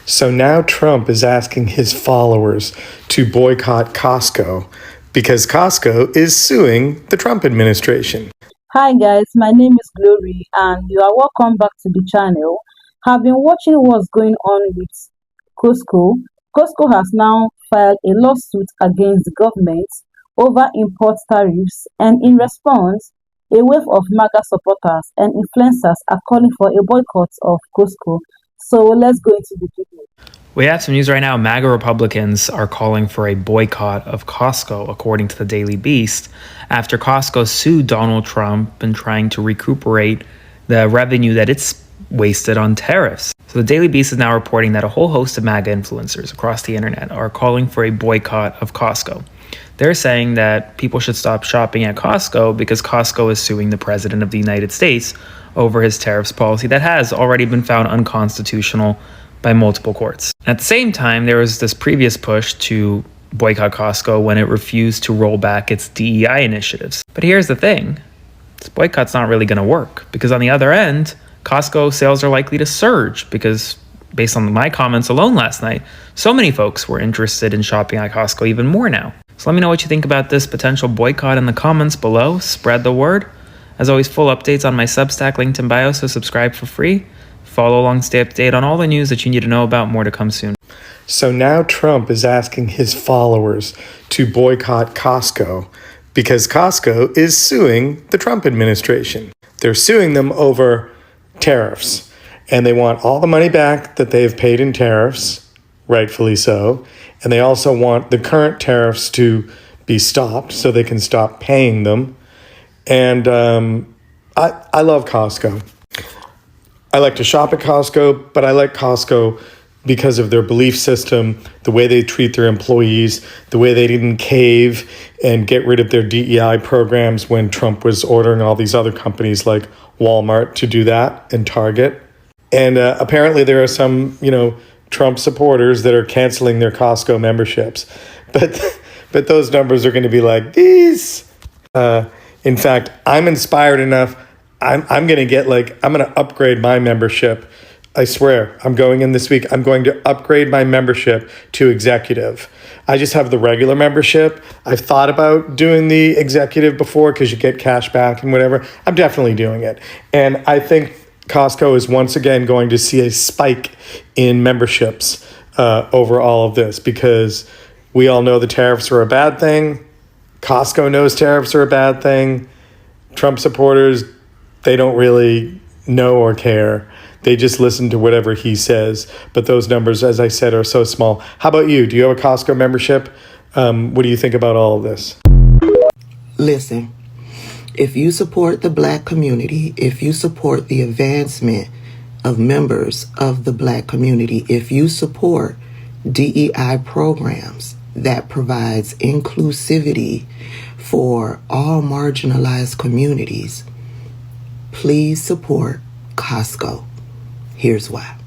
So now Trump is asking his followers to boycott Costco because Costco is suing the Trump administration. Hi guys, my name is Glory and you are welcome back to the channel. Have been watching what's going on with Costco. Costco has now filed a lawsuit against the government over import tariffs, and in response, a wave of MAGA supporters and influencers are calling for a boycott of Costco. So let's go into the video. We have some news right now. MAGA Republicans are calling for a boycott of Costco, according to the Daily Beast, after Costco sued Donald Trump and trying to recuperate the revenue that it's wasted on tariffs. So the Daily Beast is now reporting that a whole host of MAGA influencers across the internet are calling for a boycott of Costco. They're saying that people should stop shopping at Costco because Costco is suing the President of the United States over his tariffs policy that has already been found unconstitutional by multiple courts. At the same time, there was this previous push to boycott Costco when it refused to roll back its DEI initiatives. But here's the thing, this boycott's not really going to work because on the other end, Costco sales are likely to surge because based on my comments alone last night, so many folks were interested in shopping at Costco even more now. So let me know what you think about this potential boycott in the comments below. Spread the word. As always, full updates on my Substack linked in bio, so subscribe for free. Follow along, stay up to date on all the news that you need to know about. More to come soon. So now Trump is asking his followers to boycott Costco because Costco is suing the Trump administration. They're suing them over tariffs, and they want all the money back that they've paid in tariffs, rightfully so, and they also want the current tariffs to be stopped so they can stop paying them. And I love Costco. I like to shop at Costco, but I like Costco because of their belief system, the way they treat their employees, the way they didn't cave and get rid of their DEI programs when Trump was ordering all these other companies like Walmart to do that, and Target. And apparently there are some, Trump supporters that are canceling their Costco memberships. But those numbers are going to be like these. In fact, I'm inspired enough. I'm going to upgrade my membership. I swear, I'm going in this week. I'm going to upgrade my membership to executive. I just have the regular membership. I've thought about doing the executive before because you get cash back and whatever. I'm definitely doing it. And I think Costco is once again going to see a spike in memberships over all of this because we all know the tariffs are a bad thing. Costco knows tariffs are a bad thing. Trump supporters, they don't really know or care. They just listen to whatever he says. But those numbers, as I said, are so small. How about you? Do you have a Costco membership? What do you think about all of this? Listen, if you support the Black community, if you support the advancement of members of the Black community, if you support DEI programs that provides inclusivity for all marginalized communities, please support Costco. Here's why.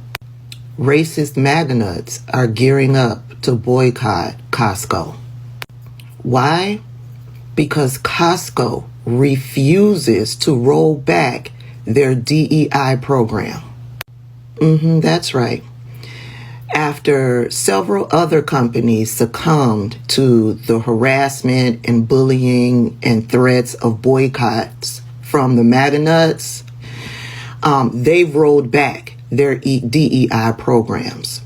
Racist MAGA nuts are gearing up to boycott Costco. Why? Because Costco refuses to roll back their DEI program. That's right. After several other companies succumbed to the harassment and bullying and threats of boycotts from the MAGA nuts, they've rolled back their DEI programs.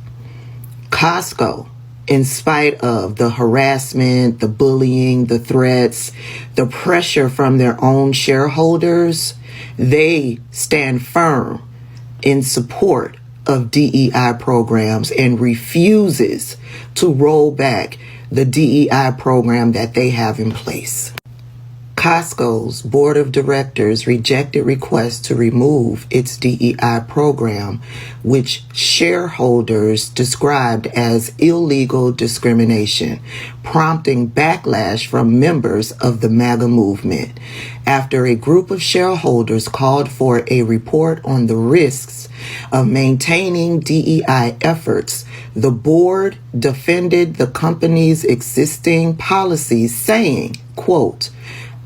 Costco, in spite of the harassment, the bullying, the threats, the pressure from their own shareholders, they stand firm in support of DEI programs and refuses to roll back the DEI program that they have in place. Costco's board of directors rejected requests to remove its DEI program, which shareholders described as illegal discrimination, prompting backlash from members of the MAGA movement. After a group of shareholders called for a report on the risks of maintaining DEI efforts, the board defended the company's existing policies, saying, quote,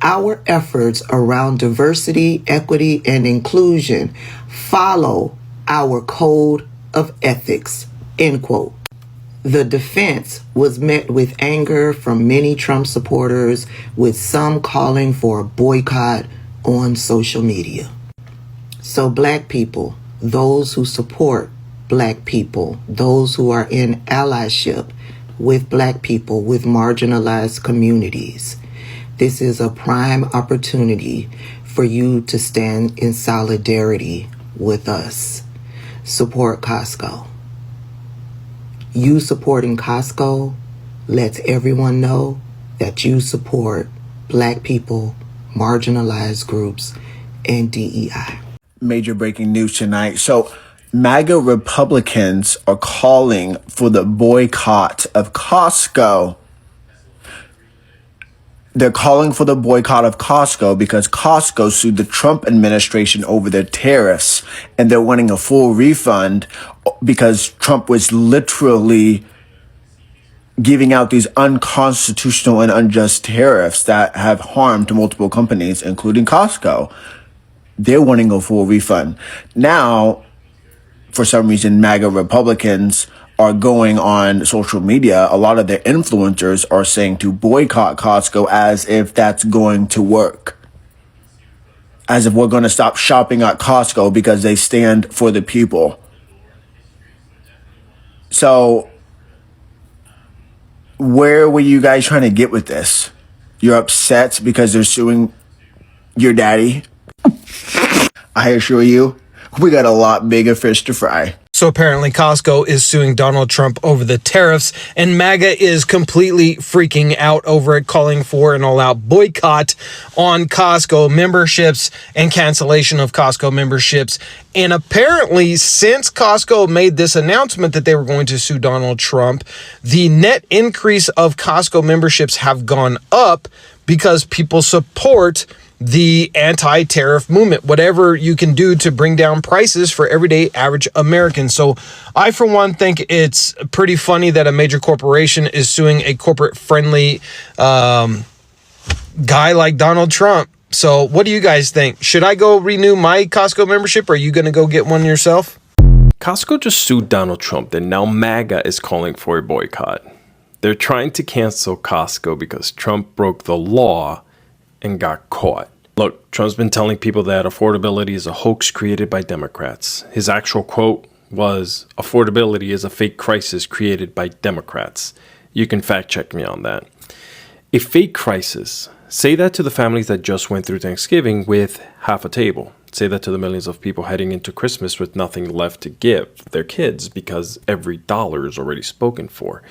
"Our efforts around diversity, equity, and inclusion follow our code of ethics," End quote. The defense was met with anger from many Trump supporters, with some calling for a boycott on social media. So Black people, those who support Black people, those who are in allyship with Black people, with marginalized communities, this is a prime opportunity for you to stand in solidarity with us. Support Costco. You supporting Costco lets everyone know that you support Black people, marginalized groups, and DEI. Major breaking news tonight. So MAGA Republicans are calling for the boycott of Costco. They're calling for the boycott of Costco because Costco sued the Trump administration over their tariffs, and they're wanting a full refund because Trump was literally giving out these unconstitutional and unjust tariffs that have harmed multiple companies, including Costco. They're wanting a full refund. Now, for some reason, MAGA Republicans are going on social media. A lot of their influencers are saying to boycott Costco as if that's going to work. As if we're going to stop shopping at Costco because they stand for the people. So, where were you guys trying to get with this? You're upset because they're suing your daddy? I assure you, we got a lot bigger fish to fry. So apparently Costco is suing Donald Trump over the tariffs, and MAGA is completely freaking out over it, calling for an all-out boycott on Costco memberships and cancellation of Costco memberships. And apparently, since Costco made this announcement that they were going to sue Donald Trump, the net increase of Costco memberships have gone up because people support the anti-tariff movement, whatever you can do to bring down prices for everyday average Americans. So I, for one, think it's pretty funny that a major corporation is suing a corporate-friendly guy like Donald Trump. So what do you guys think? Should I go renew my Costco membership, or are you going to go get one yourself? Costco just sued Donald Trump, and now MAGA is calling for a boycott. They're trying to cancel Costco because Trump broke the law and got caught. Look, Trump's been telling people that affordability is a hoax created by Democrats. His actual quote was, "Affordability is a fake crisis created by Democrats." You can fact check me on that. A fake crisis. Say that to the families that just went through Thanksgiving with half a table. Say that to the millions of people heading into Christmas with nothing left to give their kids because every dollar is already spoken for.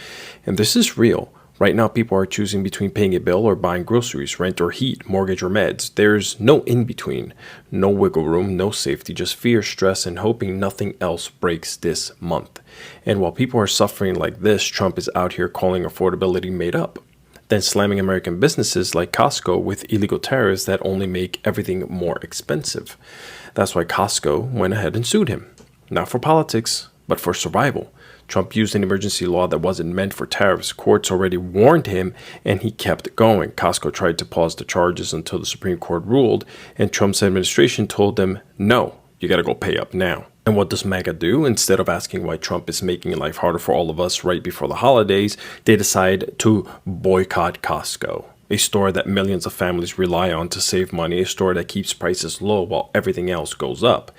And this is real. Right now, people are choosing between paying a bill or buying groceries, rent or heat, mortgage or meds. There's no in-between, no wiggle room, no safety, just fear, stress, and hoping nothing else breaks this month. And while people are suffering like this, Trump is out here calling affordability made up, then slamming American businesses like Costco with illegal tariffs that only make everything more expensive. That's why Costco went ahead and sued him. Not for politics, but for survival. Trump used an emergency law that wasn't meant for tariffs. Courts already warned him, and he kept going. Costco tried to pause the charges until the Supreme Court ruled, and Trump's administration told them, no, you got to go pay up now. And what does MAGA do? Instead of asking why Trump is making life harder for all of us right before the holidays, they decide to boycott Costco, a store that millions of families rely on to save money, a store that keeps prices low while everything else goes up.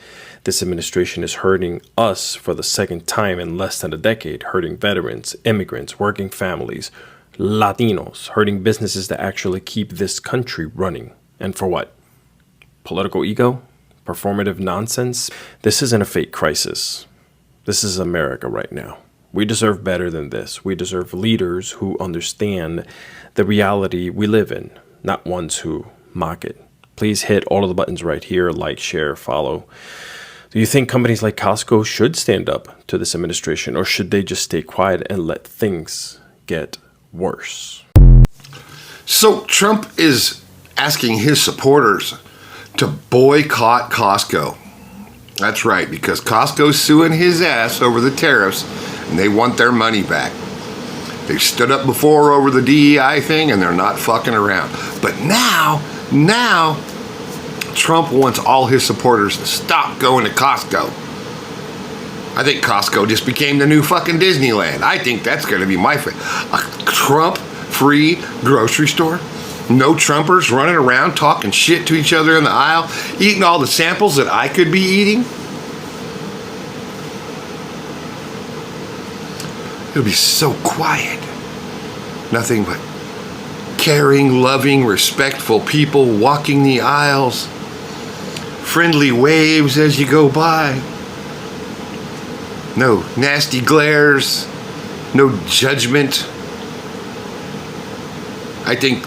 This administration is hurting us for the second time in less than a decade, hurting veterans, immigrants, working families, Latinos, hurting businesses that actually keep this country running. And for what? Political ego? Performative nonsense? This isn't a fake crisis. This is America right now. We deserve better than this. We deserve leaders who understand the reality we live in, not ones who mock it. Please hit all of the buttons right here, like, share, follow. Do you think companies like Costco should stand up to this administration, or should they just stay quiet and let things get worse? So Trump is asking his supporters to boycott Costco. That's right, because Costco's suing his ass over the tariffs, and they want their money back. They've stood up before over the DEI thing, and they're not fucking around. But now, Trump wants all his supporters to stop going to Costco. I think Costco just became the new fucking Disneyland. I think that's going to be my favorite. A Trump-free grocery store. No Trumpers running around talking shit to each other in the aisle, eating all the samples that I could be eating. It'll be so quiet. Nothing but caring, loving, respectful people walking the aisles. Friendly waves as you go by. No nasty glares. No judgment. I think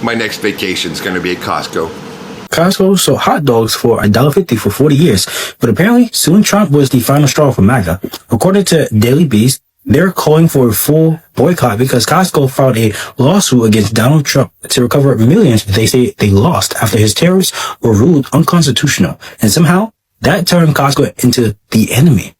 my next vacation is going to be at Costco. Costco sold hot dogs for $1.50 for 40 years, but apparently suing Trump was the final straw for MAGA. According to Daily Beast, they're calling for a full boycott because Costco filed a lawsuit against Donald Trump to recover millions they say they lost after his tariffs were ruled unconstitutional. And somehow, that turned Costco into the enemy.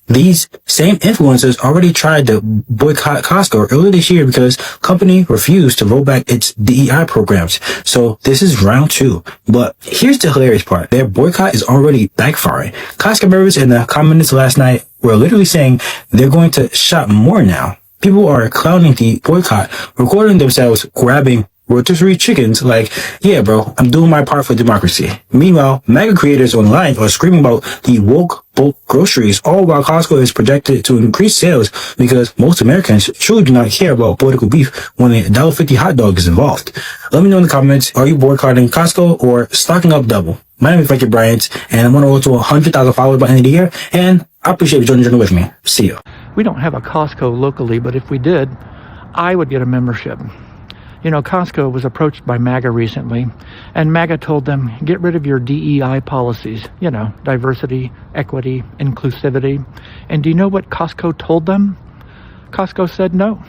These same influencers already tried to boycott Costco earlier this year because company refused to roll back its DEI programs. So this is round 2. But here's the hilarious part. Their boycott is already backfiring. Costco members in the comments last night were literally saying they're going to shop more now. People are clowning the boycott, recording themselves grabbing rotisserie chickens like, yeah, bro, I'm doing my part for democracy. Meanwhile, MAGA creators online are screaming about the woke bulk groceries, all while Costco is projected to increase sales because most Americans truly do not care about political beef when a $1.50 hot dog is involved. Let me know in the comments, are you boycotting Costco or stocking up double? My name is Frankie Bryant, and I'm on the road to 100,000 followers by the end of the year, and I appreciate you joining the journey with me. See you. We don't have a Costco locally, but if we did, I would get a membership. You know, Costco was approached by MAGA recently, and MAGA told them, get rid of your DEI policies, you know, diversity, equity, inclusivity. And do you know what Costco told them? Costco said, no,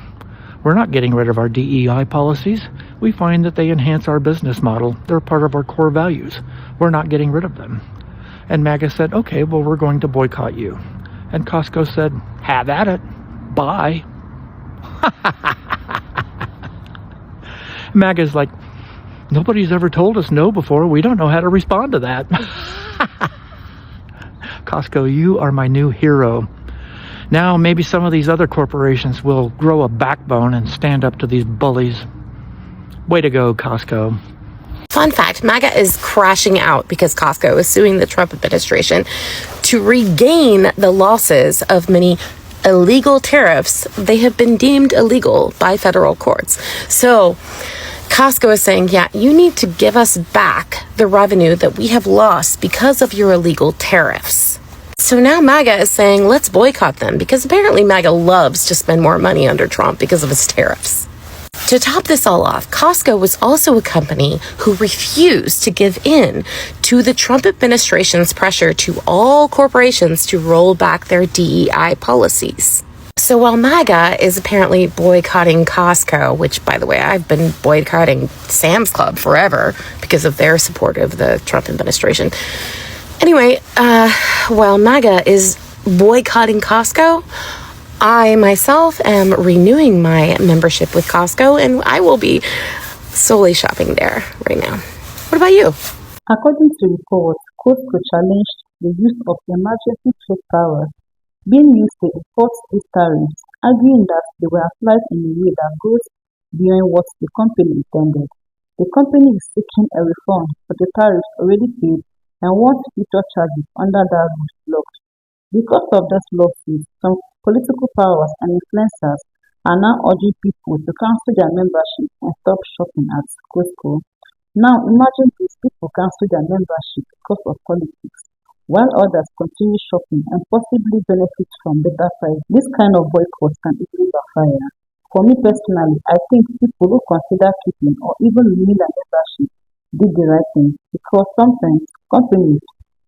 we're not getting rid of our DEI policies. We find that they enhance our business model. They're part of our core values. We're not getting rid of them. And MAGA said, okay, well, we're going to boycott you. And Costco said, have at it. Bye. MAGA's like, nobody's ever told us no before. We don't know how to respond to that. Costco, you are my new hero. Now maybe some of these other corporations will grow a backbone and stand up to these bullies. Way to go, Costco. Fun fact, MAGA is crashing out because Costco is suing the Trump administration to regain the losses of many illegal tariffs. They have been deemed illegal by federal courts. So Costco is saying, yeah, you need to give us back the revenue that we have lost because of your illegal tariffs. So now MAGA is saying, let's boycott them because apparently MAGA loves to spend more money under Trump because of his tariffs. To top this all off, Costco was also a company who refused to give in to the Trump administration's pressure to all corporations to roll back their DEI policies. So while MAGA is apparently boycotting Costco, which, by the way, I've been boycotting Sam's Club forever because of their support of the Trump administration. Anyway, while MAGA is boycotting Costco, I myself am renewing my membership with Costco, and I will be solely shopping there right now. What about you? According to reports, Costco challenged the use of emergency trade powers being used to enforce these tariffs, arguing that they were applied in a way that goes beyond what the company intended. The company is seeking a refund for the tariffs already paid and wants future charges under that rule blocked. Because of this lawsuit, some political powers and influencers are now urging people to cancel their membership and stop shopping at Costco. Now imagine these people cancel their membership because of politics, while others continue shopping and possibly benefit from better prices. This kind of boycott can easily backfire. For me personally, I think people who consider keeping or even renewing their membership did the right thing, because sometimes companies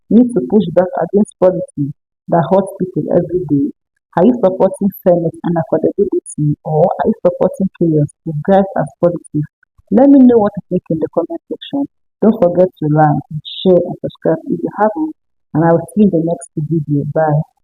need to push back against policies that hurt people every day. Are you supporting fairness and affordability, or are you supporting chaos disguised as positive? Let me know what you think in the comment section. Don't forget to like, share, and subscribe if you haven't, and I will see you in the next video. Bye.